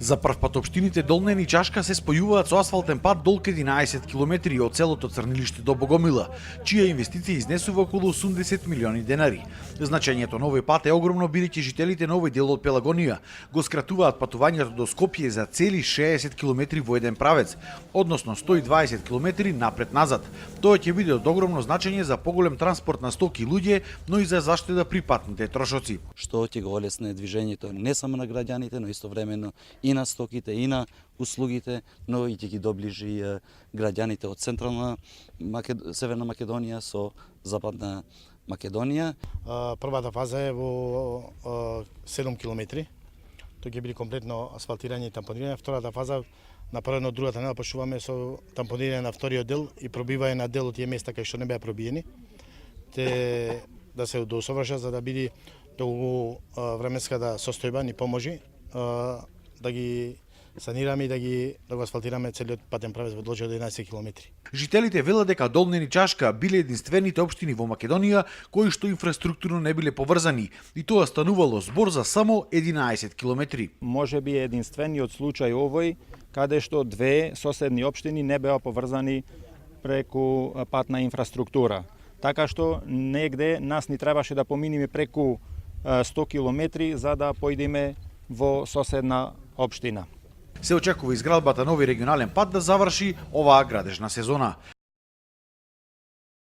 За прв пат општините Долнен и Чашка се спојуваат со асфалтен пат долг 11 километри од селото Црнилиште до Богомила, чија инвестиција изнесува околу 80 милиони денари. Значењето на овој пат е огромно, бидејќи жителите на овој дел од Пелагонија го скратуваат патувањето до Скопје за цели 60 километри во еден правец, односно 120 километри напред-назад. Тоа ќе биде од огромно значење за поголем транспорт на стоки и луѓе, но и за заштеда при патните трошоци. Што ќе го олесне движењето не само на граѓаните, но истовремено и на стоките, и на услугите, но и ќе ги доближи граѓаните од Централна Северна Македонија со Западна Македонија. Првата фаза е во 7 километри. Тоа ќе биде комплетно асфалтирање и тампонирање. Втората фаза направено од другата недела почнуваме со тампонирање на вториот дел и пробивање на дел од тие места кај што не беа пробиени. Те да се досовршат за да биде долго временската состојба ни поможи да ги санираме и да го асфалтираме целиот патен правец во должина од 11 километри. Жителите велат дека Долнен и Чашка биле единствените општини во Македонија кои што инфраструктурно не биле поврзани, и тоа станувало збор за само 11 километри. Може би единствениот случај овој каде што две соседни општини не беа поврзани преку патна инфраструктура. Така што негде нас ни требаше да поминиме преку 100 километри за да појдеме во соседна општина. Се очекува изградбата на овој регионален пат да заврши оваа градежна сезона.